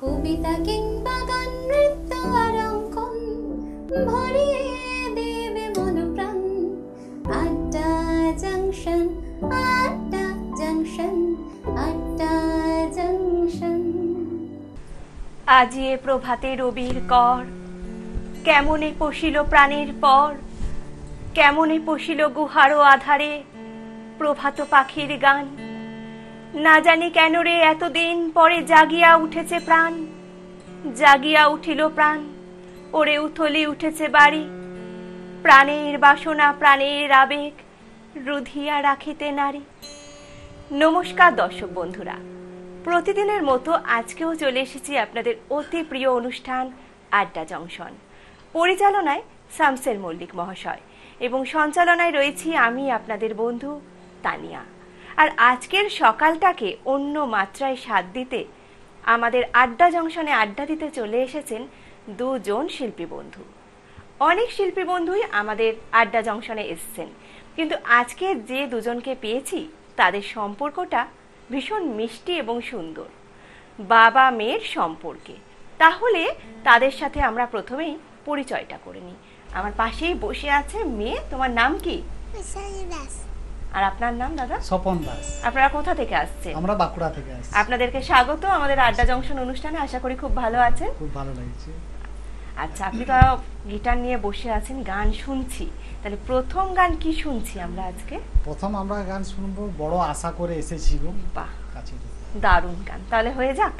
কবিতা কিংবা গান নৃত্য আর অঙ্কন ভরিয়ে দেবে মন প্রাণ। আড্ডা জংশন, আড্ডা জংশন, আড্ডা জংশন। আজি এ প্রভাতে রবির কর, কেমনে পশিল প্রাণের পর, কেমনে পশিল গুহারও আধারে প্রভাত পাখির গান। না জানি কেন রে এতদিন পরে জাগিয়া উঠেছে প্রাণ, জাগিয়া উঠিল প্রাণ, ওরে উথলি উঠেছে বাড়ি। প্রাণের বাসনা প্রাণের আবেগ রুধিয়া রাখিতে নারী। নমস্কার দর্শক বন্ধুরা, প্রতিদিনের মতো আজকেও চলে এসেছি আপনাদের অতি প্রিয় অনুষ্ঠান আড্ডা জংশন। পরিচালনায় শামসের মল্লিক মহাশয় এবং সঞ্চালনায় রয়েছি আমি আপনাদের বন্ধু তানিয়া। আর আজকের সকালটাকে অন্য মাত্রায় স্বাদ দিতে আমাদের আড্ডা জংশনে আড্ডা দিতে চলে এসেছেন দুজন শিল্পী বন্ধু। অনেক শিল্পী বন্ধুই আমাদের আড্ডা জংশনে এসেছেন, কিন্তু আজকে যে দুজনকে পেয়েছি তাদের সম্পর্কটা ভীষণ মিষ্টি এবং সুন্দর, বাবা মেয়ের সম্পর্কে। তাহলে তাদের সাথে আমরা প্রথমেই পরিচয়টা করে নিই। আমার পাশেই বসে আছে মেয়ে। তোমার নাম কি? আর আপনার নাম দাদা? স্বপন দাস। আপনারা কোথা থেকে আসছেন? আমরা বাঁকুড়া থেকে আসছি। আপনাদেরকে স্বাগত আমাদের আড্ডা জংশন অনুষ্ঠানে। আশা করি খুব ভালো আছেন। খুব ভালো লাগছে। আচ্ছা, আপনি তো গিটার নিয়ে বসে আছেন, গান শুনছি। তাহলে প্রথম গান কি শুনছি আমরা আজকে? প্রথম আমরা গান শুনবো বড় আশা করে এসেছি গো। বাহ, কাছে দারুণ গান। তাহলে হয়ে যাক।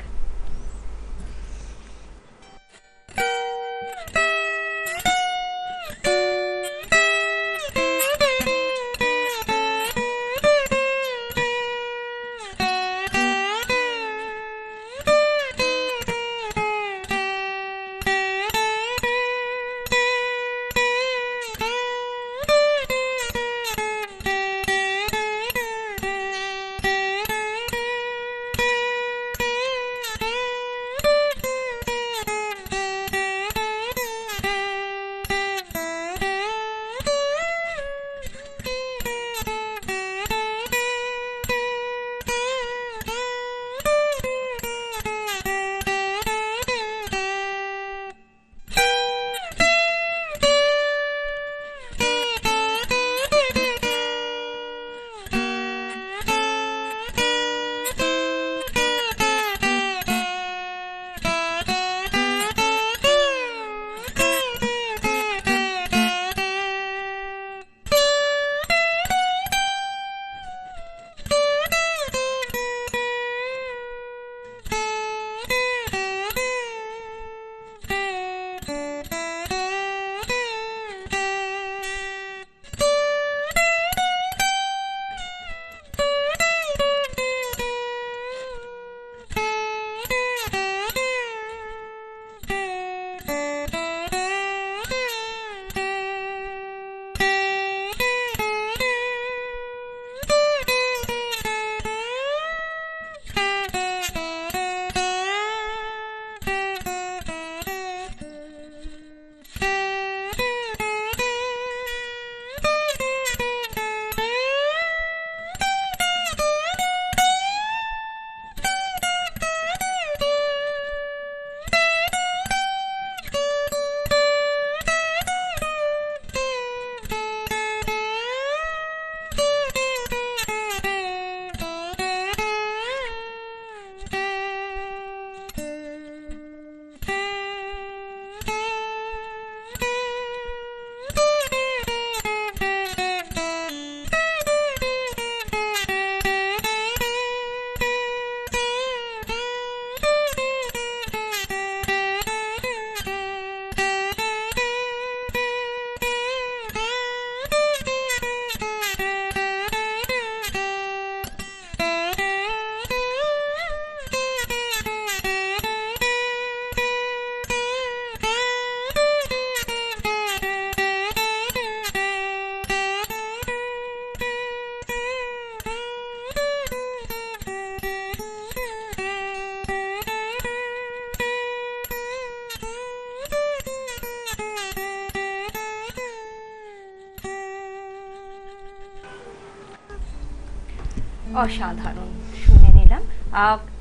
অসাধারণ শুনে নিলাম।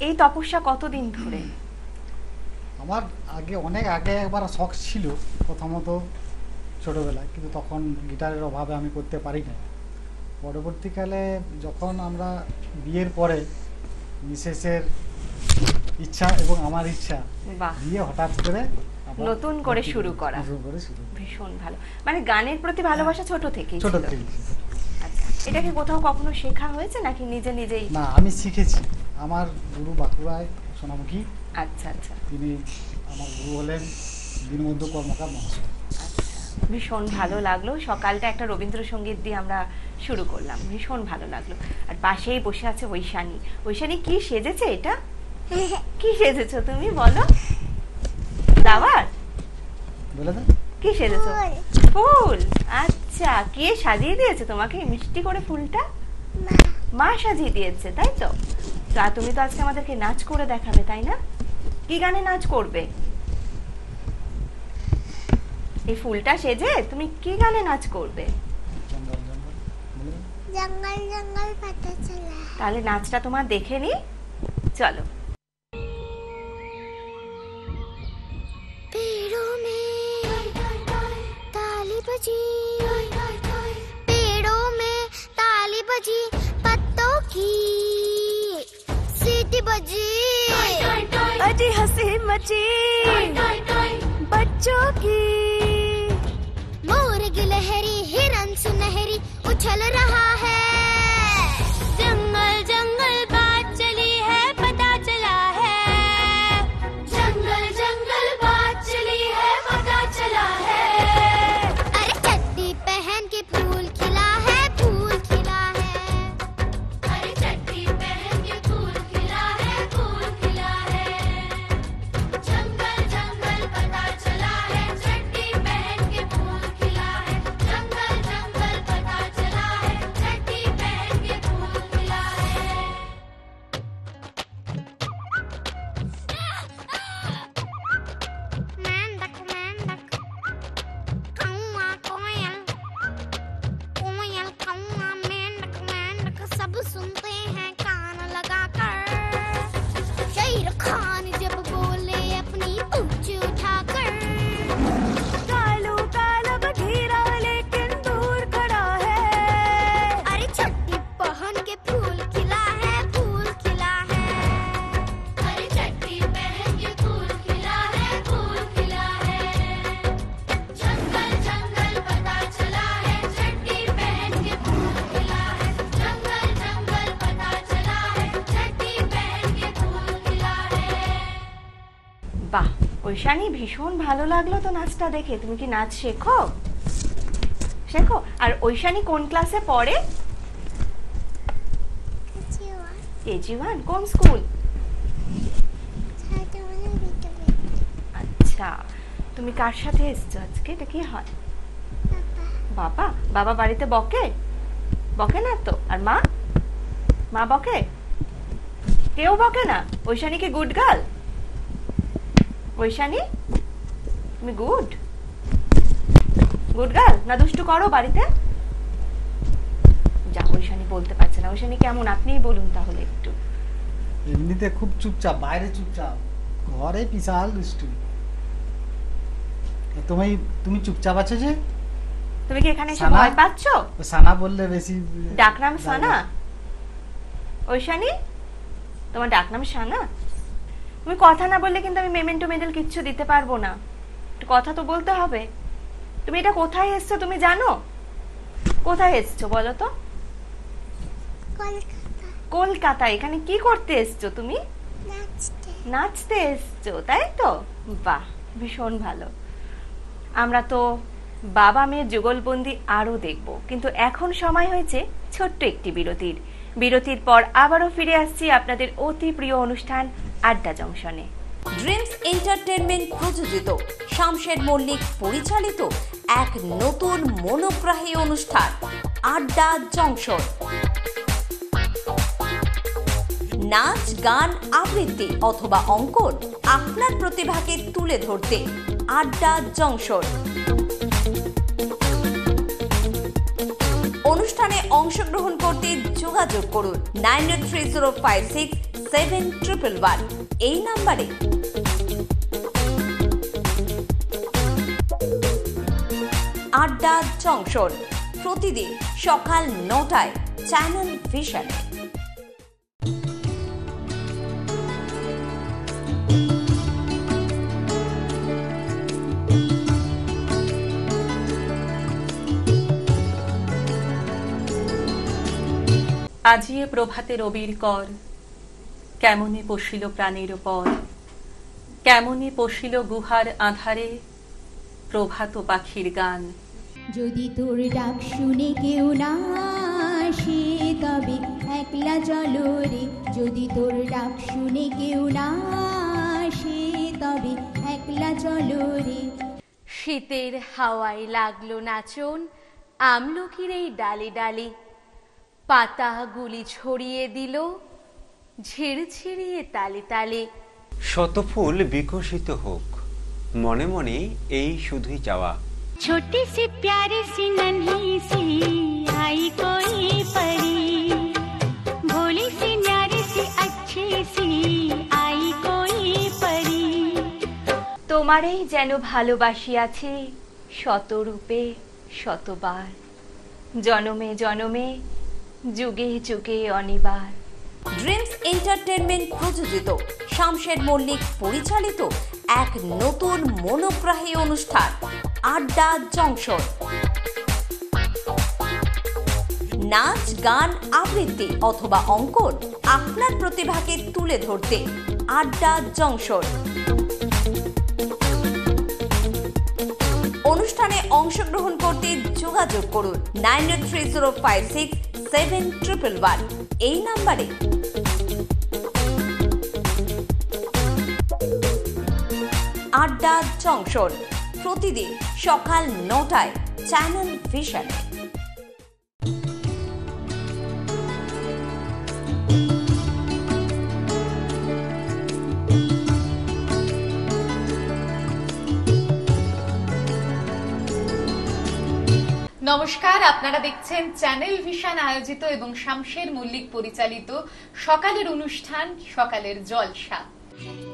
এই তপস্যা কতদিন ধরে? আমার অনেক আগে একবার শখ ছিল প্রথমত ছোটবেলায়, কিন্তু তখন গিটারের অভাবে আমি করতে পারি না। পরবর্তীকালে যখন আমরা বিয়ের পরে মিসেসের ইচ্ছা এবং আমার ইচ্ছা বাহ, দিয়ে হঠাৎ করে আবার নতুন করে শুরু করা। ভীষণ ভালো, মানে গানের প্রতি ভালোবাসা ছোট থেকেই ছোট ছিল। থেকে। আচ্ছা, এটা কি কোথাও কখনো শেখা হয়েছে নাকি নিজে নিজেই? না, আমি শিখেছি। আমার গুরু বাঁকুড়ায় সোনামুখী, আচ্ছা আচ্ছা তিনি আমার গুরু হলেন দীনবন্ধু কর্মকার মহাশয়। আচ্ছা, ভীষণ ভালো লাগলো। সকালটা একটা রবীন্দ্রসঙ্গীত দিয়ে আমরা শুরু করলাম, ভীষণ ভালো লাগলো। আর পাশেই বসে আছে ঐশানী। ঐশানী, কি সেজেছে এটা? কি সেজেছো তুমি, বলো? ফ্লাওয়ার বলে দেন। কি সেজেছো? ফুল। আচ্ছা, কে সাজিয়ে দিয়েছে তোমাকে মিষ্টি করে ফুলটা? মা সাজিয়ে দিয়েছে, তাই তো? তা তুমি তো আজকে আমাদেরকে নাচ করে দেখাবে, তাই না? কি গানে নাচ করবে? এই ফুলটা সেজে তুমি কি গানে নাচ করবে? জঙ্গল জঙ্গল বলে দেন। জঙ্গল জঙ্গল পাতা চলা। তাহলে নাচটা তোমার দেখে নি, চলো। पेड़ों में ताली बजी, पेड़ों में ताली बजी, पत्तों की सीटी बजी, अजी हंसी मची बच्चों की, मोर गिलहरी हिरन सुनहरी उछल रहा है, जंगल जंगल बात चली है पता चला है, जंगल जंगल बात चली है पता चला है, अरे चड्डी पहन के फूल खिला है, फूल खिला है, अरे चड्डी पहन के फूल खिला है, फूल खिला है, जंगल जंगल पता चला है, चड्डी पहन के फूल खिला है, जंगल जंगल पता चला है, चड्डी पहन के फूल खिला है। मेंढक मेंढक कौआ कोयल, कोयल कौआ मेंढक मेंढक सब सुनते हैं कान लगाकर, शेर खान जब बोले अपनी पूंछ उठाकर, कालू काला बघीरा लेकिन दूर खड़ा है, अरे चड्डी पहन के फूल खिला है, फूल खिला है, अरे चड्डी पहन के फूल खिला है, फूल खिला है, जंगल जंगल पता चला है, चड्डी पहन के फूल खिला है, जंगल जंगल पता चला है, चड्डी पहन के फूल खिला है। বাহ, ঐশানী, ভীষণ ভালো লাগলো তো নাচটা দেখে। তুমি কি নাচ শেখো? শেখো। আর ঐশানী কোন ক্লাসে পড়ে? KG1। কোন স্কুল? আচ্ছা, তুমি কার সাথে এসছো আজকে? এটা কি হয়? বাবা। বাবা বাড়িতে বকে? বকে না তো? আর মা? মা বকে? কেউ বকে না? ঐশানী কি গুড গার্ল? ঐশানী, তুমি গুড গার্ল না দুষ্টু করো বাড়িতে? যা, ঐশানী বলতে পারছে না। ঐশানী কেমন, আপনিই বলুন তাহলে একটু। এমনিতে খুব চুপচাপ, বাইরে চুপচাপ, ঘরে বিশাল দুষ্টু। তুমি চুপচাপ আছো যে? তুমি কি এখানে এসে সানা? ভয় পাচ্ছ? সানা বললে বেশি ডাকনাম সানা? ঐশানী, তোমার ডাকনাম সানা? তুমি কথা না বললে কিন্তু আমি মেমেন্টো মেডেল কিচ্ছু দিতে পারবো না। একটু কথা তো বলতে হবে। তুমি এটা কোথায় এসছো তুমি জানো? কোথায় এসছো বলো তো? কলকাতা। এখানে কি করতে এসছো তুমি? নাচতে এসছো, তাই তো? বাহ, ভীষণ ভালো। আমরা তো বাবা মেয়ের যুগলবন্দি আরো দেখব, কিন্তু এখন সময় হয়েছে ছোট্ট একটি বিরতির। বিরতির পর আবারও ফিরে আসছি আপনাদের অতি প্রিয় অনুষ্ঠান আড্ডা জংশনে। ড্রিমস এন্টারটেনমেন্ট প্রযোজিত, শামশের মল্লিক পরিচালিত এক নতুন মনোগ্রাহী অনুষ্ঠান আড্ডা জংশন। নাচ, গান, আবৃত্তি অথবা অঙ্কন, আপনার প্রতিভাকে তুলে ধরতে আড্ডা জংশন। অনুষ্ঠানে অংশগ্রহণ করতে যোগাযোগ করুন 9830567111 এই নাম্বারে। আড্ডা জংশন, প্রতিদিন সকাল 9টায় চ্যানেল ভিশনে। আজিয়ে প্রভাতে রবির কর, কেমনে পশিল প্রাণের পর, কেমনে পশিল গুহার আধারে প্রভাত পাখির গান। যদি তোর ডাক শুনে কেউ না আসে তবে একলা চলো রে, যদি তোর ডাক শুনে কেউ না আসে তবে একলা চলো রে। শীতের হাওয়ায় লাগলো নাচন আমলকির এই ডালে ডালে, পাতাগুলি ছড়িয়ে দিল ঝিরঝিরিয়ে তালে তালে। শত ফুল বিকশিত হোক, মনে মনে এই শুধুই চাওয়া। छोटी सी प्यारी सी नन्ही सी आई कोई परी, भोली सी न्यारी सी अच्छी सी आई कोई परी। তোমারেই যেন ভালোবাসিয়াছি শতরূপে শতবার, জনমে জনমে যুগে যুগে অনিবার। ড্রিমস এন্টারটেনমেন্ট প্রযোজিত, শামশের মল্লিক পরিচালিত এক নতুন মনোগ্রাহী অনুষ্ঠান আড্ডা জংশন। নাচ, গান, আবৃত্তি অথবা অঙ্কন, আপনার প্রতিভাকে তুলে ধরতে আড্ডা জংশন। অনুষ্ঠানে অংশগ্রহণ করতে যোগাযোগ করুন 9830567111 এই নাম্বারে। আড্ডা জংশন, প্রতিদিন সকাল 9টায় চ্যানেল ভিশনে। নমস্কার, আপনারা দেখছেন চ্যানেল ভিশন আয়োজিত এবং শামশের মল্লিক পরিচালিত সকালের অনুষ্ঠান সকালের জলসা।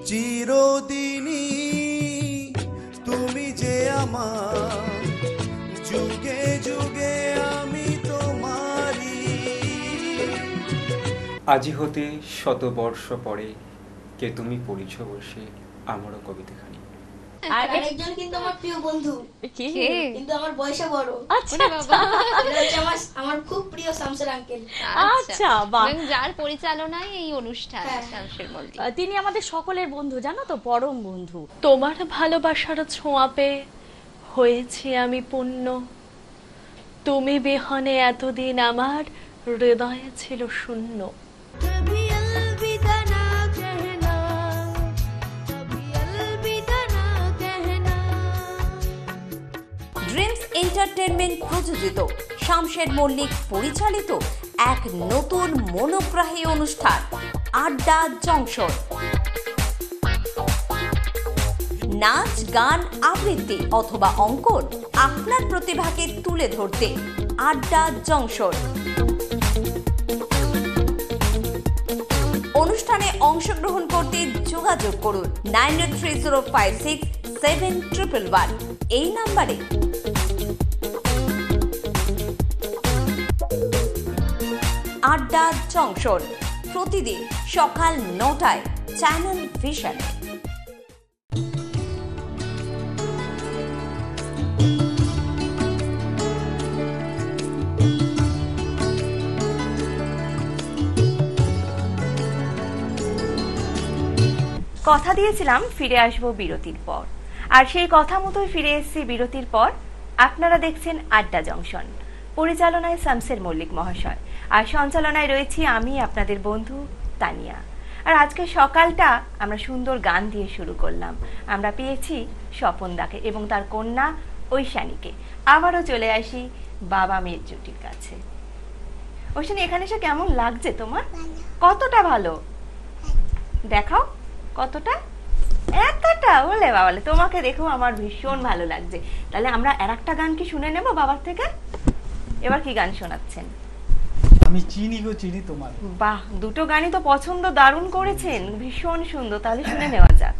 চিরদিনই তুমি যে আমার, যুগে যুগে আমি তোমারি। আজি হতে শত বর্ষ পরে কে তুমি পড়িছ বসে আমারও কবিতাখানি। আর আরেকজন কিন্তু আমার প্রিয় বন্ধু, কিন্তু আমার বয়সে বড়। আচ্ছা এটা হচ্ছে আমার খুব প্রিয় শামসের আঙ্কেল। আচ্ছা, বাহ। এবং যার পরিচালনায় এই অনুষ্ঠান হ্যাঁ। শামশের মল্লিক। তিনি আমাদের সকলের বন্ধু, জানো তো, পরম বন্ধু। তোমার ভালোবাসার ছোঁয়া পেয়ে হয়েছি আমি পূর্ণ, তুমি বিহনে এতদিন আমার হৃদয়ে ছিল শূন্য। कभी अलविदा ना कहना, कभी अलविदा ना कहना। ড্রিমস এন্টারটেনমেন্ট প্রযোজিত, শামশের মল্লিক পরিচালিত এক নতুন মনোগ্রাহী অনুষ্ঠান আড্ডা জংশন। নাচ, গান, আবৃত্তি অথবা অঙ্কন, আপনার প্রতিভাকে তুলে ধরতে আড্ডা জংশন। অনুষ্ঠানে অংশগ্রহণ করতে যোগাযোগ করুন 9830567111 এই নাম্বারে। আড্ডা জংশন, প্রতিদিন সকাল 9টায় চ্যানেল ভিশনে। কথা দিয়েছিলাম ফিরে আসবো বিরতির পর, আর সেই কথা মতোই ফিরে এসেছি বিরতির পর। আপনারা দেখছেন আড্ডা জংশন, পরিচালনায় শামশের মল্লিক মহাশয়, আর সঞ্চালনায় রয়েছি আমি আপনাদের বন্ধু তানিয়া। আর আজকে সকালটা আমরা সুন্দর গান দিয়ে শুরু করলাম। আমরা পেয়েছি স্বপনদাকে এবং তার কন্যা ঐশানীকে। আবারও চলে আসি বাবা মেয়ের জুটির কাছে। ঐশানী, এখানে এসে কেমন লাগছে তোমার? কতটা ভালো দেখাও, কতটা? এতটা? ওলে বাবালে, তোমাকে দেখো আমার ভীষণ ভালো লাগছে। তাহলে আমরা আরেকটা গান কি শুনে নেব বাবার থেকে? এবার কি গান শোনাচ্ছেন? আমি চিনি গো চিনি তোমার। বাহ, দুটো গানই তো পছন্দ, দারুণ করেছেন, ভীষণ সুন্দর। তাহলে শুনে নেওয়া যাক।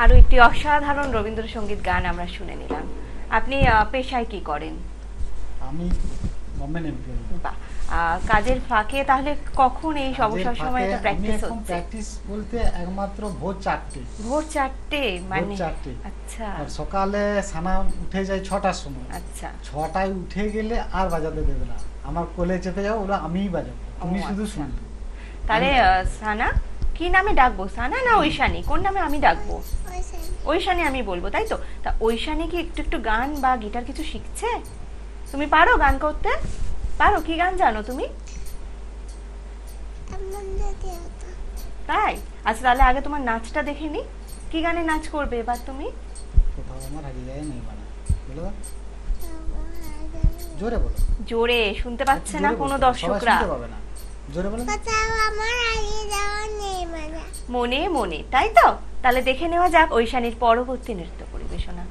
আরো একটি অসাধারণ রবীন্দ্রসঙ্গীত গান আমরা শুনে নিলাম। আপনি পেশায় কি করেন? আমি গভর্নমেন্ট এমপ্লয়ি। বাহ, কাজের ফাঁকে তাহলে কখন এই অবসর সময়টা প্র্যাকটিস হচ্ছে? প্র্যাকটিস বলতে একমাত্র ভোর 4টে। ভোর 4টে মানে? 4টে। আচ্ছা। আর সকালে সানা উঠে যায় 6টার সময়। আচ্ছা। 6টায় উঠে গেলে আর বাজাতে দেবে না, আমার কোলে চেপে যাও, ওরা আমিই বাজাবো, তুমি শুধু শুনবে। তাহলে সানা কি নামে ডাকবো? সানা না ঐশানী, কোন নামে আমি ডাকবো? ঐশানী আমি বলবো, তাই তো? তা ঐশানী কি একটু একটু গান বা গিটার কিছু শিখছে? তুমি পারো গান করতে? পারো? কি গান জানো তুমি? তাই? আচ্ছা, তাহলে আগে তোমার নাচটা দেখে নি। কি গানে নাচ করবে এবার তুমি? কোথাও আমার হারিয়ে যায় নেই বানা, বলো জোরে বলো। জোরে শুনতে পাচ্ছে না কোনো দর্শকরা। শুনতে পাবে না, জোরে বলো। কোথাও আমার হারিয়ে যাওয়া নেই বানা। মনে মনে, তাই তো? তাহলে দেখে নেওয়া যাক ঐশানীর পরবর্তী নৃত্য পরিবেশনা।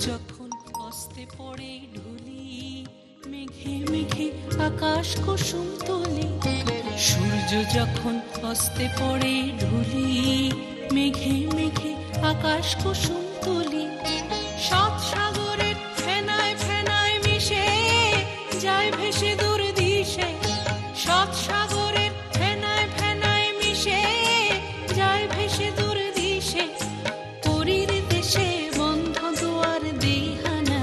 যখন অস্তে পড়ে ঢুলি, মেঘে মেঘে আকাশ কুসুম তোলে। সূর্য যখন অস্তে পড়ে ঢুলি, মেঘে মেঘে আকাশ কুসুম তোলে। সাত সাগরের ফেনায় ফেনায় মিশে যায় ভেসে দূর দিশে। সাত সাগরের ফেনায় ফেনায় মিশে যায় ভেসে দূর দিশে। পরীর দেশে বন্ধ দুয়ার দেহানা,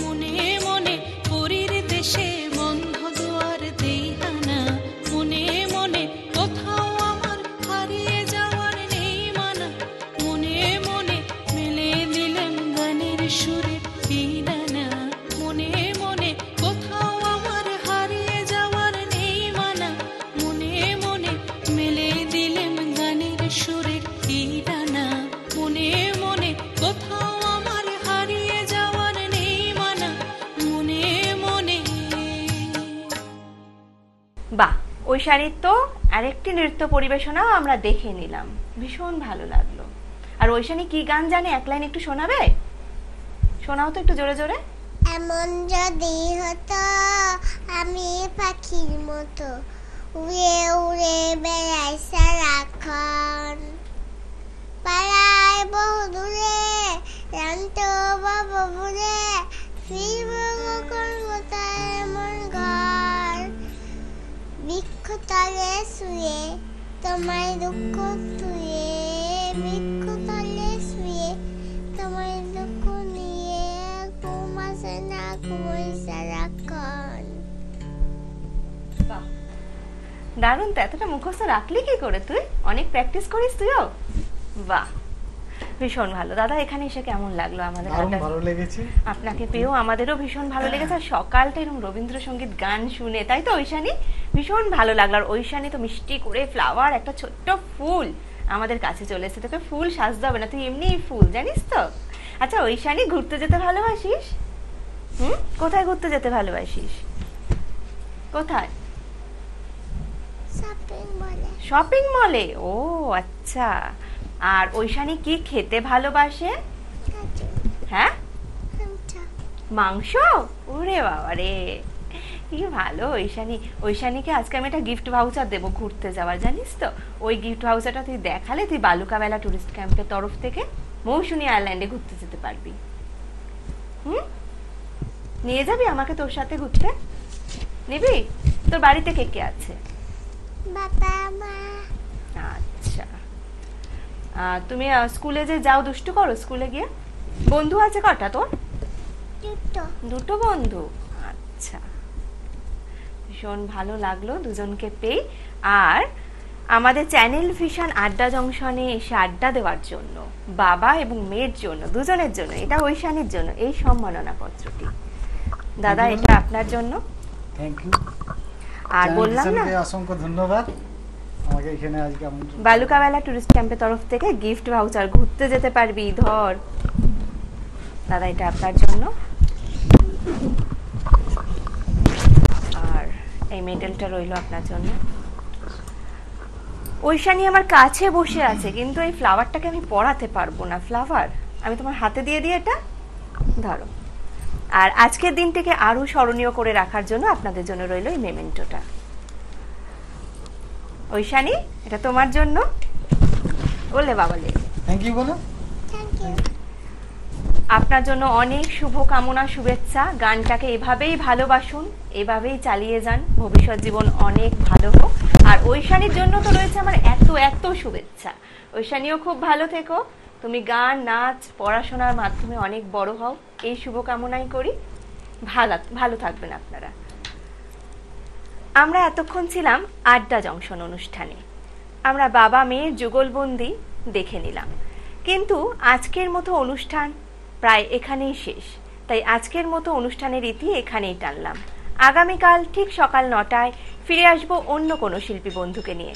মনে মনে পরীর দেশে বন্ধ দুয়ার দেহানা। মনে মনে কোথাও আমার হারিয়ে যাওয়ার নেই মানা। মনে মনে মেলে দিলাম গানের সুরের ঠিকানা। মনে মনে কোথাও আমার হারিয়ে যাওয়ার নেই মানা। মনে মনে মেলে দিলাম গানের সুরের ঠিকানা। মনে মনে কোথাও আমার হারিয়ে যাওয়ার নেই মানা। মনে মনে। বাহ, ঐশানীর তো আরেকটি নৃত্য পরিবেশনাও আমরা দেখে নিলাম, ভীষণ ভালো লাগলো। আর ঐশানী কি গান জানে এক লাইন একটু শোনাবে? শোনাও তো একটু জোরে জোরে। এমন যদি হতো আমি পাখির মতো উড়ে উড়ে বেড়াই সারাক্ষণ। পাড়ায় বহু দূরে জানতো বাবা বুড়ে ফিরবো কখন কোথায় এমন ঘর। বৃক্ষ তলে শুয়ে তোমায় দুঃখ শুয়ে, বৃক্ষ তলে শুয়ে তোমায় দুঃখ নিয়ে ঘুম আসে না ঘুমোই সারাক্ষণ। দারুণ তো, এতটা মুখস্থ রাখলি কি করে তুই? অনেক প্র্যাকটিস করিস তুইও? বাহ, ভীষণ ভালো। দাদা এখানে এসে কেমন লাগলো? আমাদের ভালো লেগেছে, আপনাকে পেয়েও আমাদেরও ভীষণ ভালো লেগেছে। আর সকালটা এরকম রবীন্দ্রসঙ্গীত গান শুনে, তাই তো ঐশানী? ভীষণ ভালো লাগলো। আর ঐশানী তো মিষ্টি করে ফ্লাওয়ার, একটা ছোট্ট ফুল আমাদের কাছে চলে এসেছে। তোকে ফুল সাজতে হবে না, তুই এমনিই ফুল, জানিস তো? আচ্ছা ঐশানী, ঘুরতে যেতে ভালোবাসিস? কোথায় ঘুরতে যেতে ভালোবাসিস? কোথায়? শপিং মলে। ও আচ্ছা। আর ঐশানী কি খেতে ভালোবাসে? হ্যাঁ, মাংস। ওরে বাবা রে, কি ভালো ঐশানী। ঐশানীকে আজকে আমি একটা গিফট ভাউচার দেবো ঘুরতে যাওয়ার, জানিস তো? ওই গিফট ভাউচারটা তুই দেখালে তুই বালুকাবেলা টুরিস্ট ক্যাম্পের তরফ থেকে মৌসুমী আইল্যান্ডে ঘুরতে যেতে পারবি। নিয়ে যাবি আমাকে তোর সাথে ঘুরতে? নিবি? তোর বাড়িতে কে কে আছে? বাবা মা। আচ্ছা, তুমি স্কুলে যে যাও, দুষ্টু করো স্কুলে গিয়ে? বন্ধু আছে কটা তোর? দুটো বন্ধু। আচ্ছা, ভীষণ ভালো লাগলো দুজনকে পেয়ে। আর আমাদের চ্যানেল ভিশন আড্ডা জংশনে এসে আড্ডা দেওয়ার জন্য বাবা এবং মেয়ের জন্য, দুজনের জন্য, এটা ঐশানীর জন্য এই সম্মাননা পত্রটি। দাদা, এটা আপনার জন্য। Thank you. আর বললাম না, অসংখ্য ধন্যবাদ আমাকে এখানে আজকে আমন্ত্রণ। বালুকাবেলা টুরিস্ট ক্যাম্পের তরফ থেকে গিফট ভাউচার, ঘুরতে যেতে পারবি। ধর দাদা, এটা আপনার জন্য। আর এই মেডেলটা রইল আপনার জন্য। ঐশানী আমার কাছে বসে আছে, কিন্তু এই ফ্লাওয়ারটাকে আমি পরাতে পারবো না। ফ্লাওয়ার আমি তোমার হাতে দিয়ে দিই, এটা ধরো। আর আজকের দিনটাকে আরো স্মরণীয় করে রাখার জন্য আপনাদের জন্য রইল এই মেমেন্টোটা। ঐশানী, এটা তোমার জন্য। বলে বাবালে থ্যাংক ইউ বলো। আপনার জন্য অনেক শুভ কামনা, শুভেচ্ছা। গানটাকে এভাবেই ভালোবাসুন, এভাবেই চালিয়ে যান, ভবিষ্যৎ জীবন অনেক ভালো হোক। আর ঐশানীর জন্য তো রয়েছে আমার এত এত শুভেচ্ছা। ঐশানীও খুব ভালো থেকো, তুমি গান, নাচ, পড়াশোনার মাধ্যমে অনেক বড় হও, এই শুভকামনাই করি। ভালো থাকবেন আপনারা। আমরা এতক্ষণ ছিলাম আড্ডা জংশন অনুষ্ঠানে। আমরা বাবা মেয়ের যুগলবন্দি দেখে নিলাম, কিন্তু আজকের মতো অনুষ্ঠান প্রায় এখানেই শেষ। তাই আজকের মতো অনুষ্ঠানের ইতি এখানেই টানলাম। আগামীকাল ঠিক সকাল 9টায় ফিরে আসবো অন্য কোনো শিল্পী বন্ধুকে নিয়ে।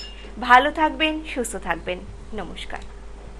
ভালো থাকবেন, সুস্থ থাকবেন। নমস্কার।